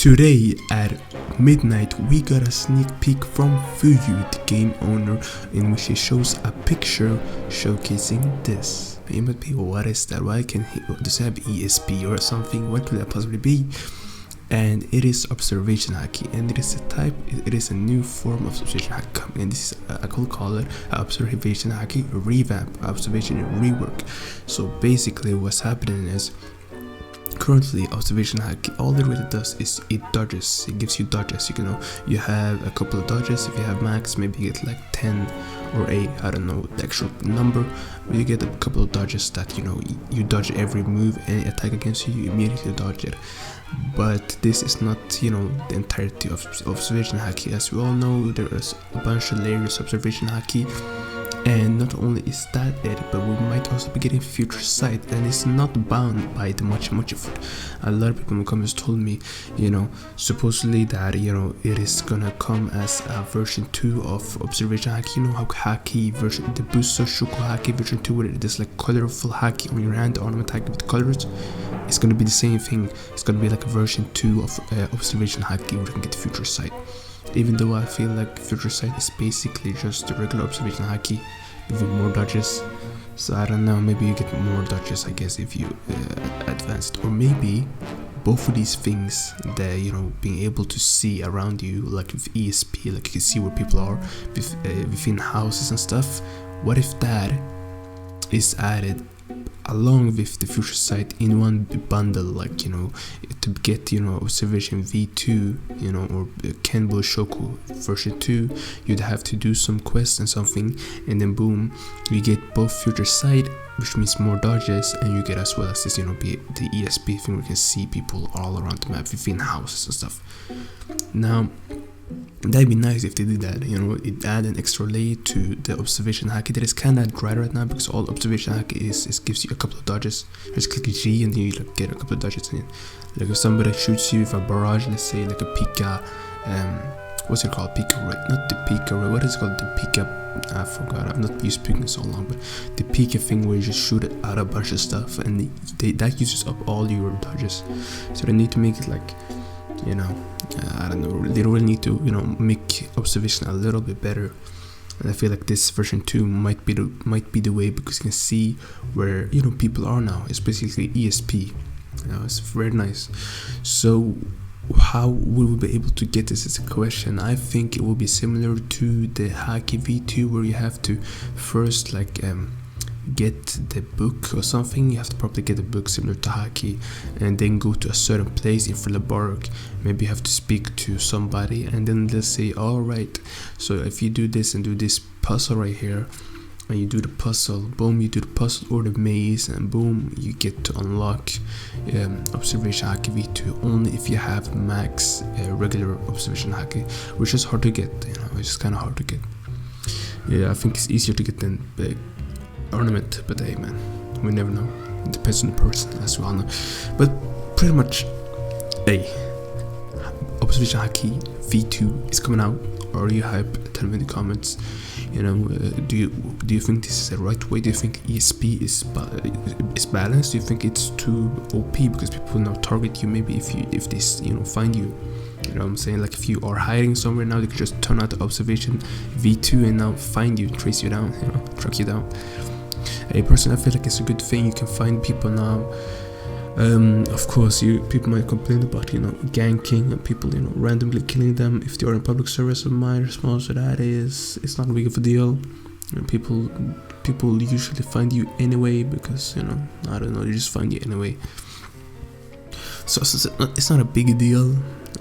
Today at midnight we got a sneak peek from Fuyu, the game owner, in which he shows a picture showcasing this. You might be, what is that? Why can he, does it have ESP or something? What could that possibly be? And it is observation haki, and it is a new form of observation haki, and this is I could call it observation haki revamp, observation rework. So basically what's happening is, currently observation haki, all it really does is it dodges. It gives you dodges. You have a couple of dodges. If you have max, maybe you get like 10 or 8, I don't know the actual number, but you get a couple of dodges that you dodge every move, any attack against you, you immediately dodge it. But this is not the entirety of observation haki. As we all know, there is a bunch of layers of observation haki, and not only is that it, but we might also be getting future sight, and it's not bound by the much effort. A lot of people in the comments told me, supposedly that it is gonna come as a version 2 of observation haki. How haki version, the Buso Shuko haki version 2, where it is like colorful haki on your hand, ornament haki with colors. It's gonna be the same thing. It's gonna be like a version 2 of observation haki where you can get future sight. Even though I feel like future sight is basically just the regular observation haki with more dodges. So I don't know, maybe you get more dodges, I guess, if you advance it. Or maybe both of these things, that being able to see around you, like with ESP, like you can see where people are within houses and stuff. What if that is added along with the future sight in one bundle, like to get observation V2 or Kenbo Shoku version 2, you'd have to do some quests and something, and then boom, you get both future sight, which means more dodges, and you get as well as this the ESP thing where you can see people all around the map within houses and stuff. Now that'd be nice if they did that. It add an extra layer to the observation haki that is kind of dry right now, because all observation haki is gives you a couple of dodges. Just click G and then you get a couple of dodges. And like if somebody shoots you with a barrage, let's say like a Pika, what's it called? Pika Ray, not the Pika Ray. What is it called? The Pika. I forgot. I've not used Pika in so long, but the Pika thing where you just shoot it out a bunch of stuff, and that uses up all your dodges. So they need to make it like, I don't know, they really need to make observation a little bit better. And I feel like this version 2 might be the way, because you can see where people are now. It's basically ESP. It's very nice. So how will we be able to get this is a question. I think it will be similar to the Haki V2, where you have to first get the book or something. You have to probably get a book similar to Haki, and then go to a certain place in Frileborg. Maybe you have to speak to somebody, and then they'll say, alright, so if you do this and do this puzzle right here, and you do the puzzle, boom, you do the puzzle or the maze, and boom, you get to unlock observation haki V2 only if you have max regular observation haki, which is hard to get. It's just kind of hard to get. I think it's easier to get than ornament, but hey man, we never know. It depends on the person, as we all know. But pretty much, observation haki V2 is coming out. Are you hyped? Tell me in the comments. Do you think this is the right way? Do you think ESP is balanced? Do you think it's too OP because people now target you? Maybe if they find you, what I'm saying, like if you are hiding somewhere now, they can just turn out the observation V2 and now find you, trace you down, track you down. Personally, I feel like it's a good thing. You can find people now. Of course, people might complain about ganking and people randomly killing them if they are in public service. My response to that is, it's not big of a deal. People usually find you anyway, because I don't know, they just find you anyway. So it's not a big deal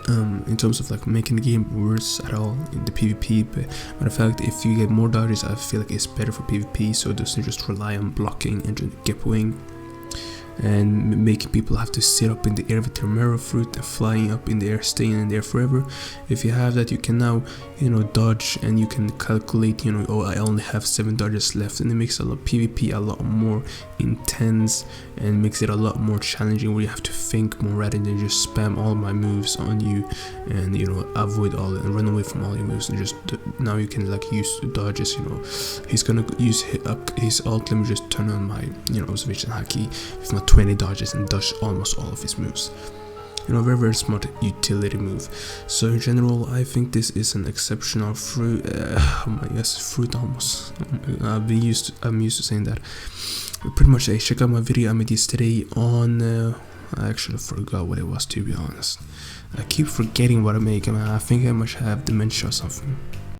in terms of making the game worse at all in the PvP. But matter of fact, if you get more dodges, I feel like it's better for PvP, so it doesn't just rely on blocking and GPOing and making people have to sit up in the air with their mirror fruit and flying up in the air, staying in there forever. If you have that, you can now dodge, and you can calculate oh, I only have 7 dodges left, and it makes PvP a lot more intense and makes it a lot more challenging, where you have to think more rather than just spam all my moves on you and avoid all and run away from all your moves. And just now you can use dodges. He's gonna use his ult. Let me just turn on my observation haki with my 20 dodges and dodge almost all of his moves. you know, very smart utility move. So in general, I think this is an exceptional fruit. Oh my yes, fruit almost. I'm used to saying that. Pretty much, check out my video I made yesterday on. I actually forgot what it was, to be honest. I keep forgetting what I make. I think I must have dementia or something.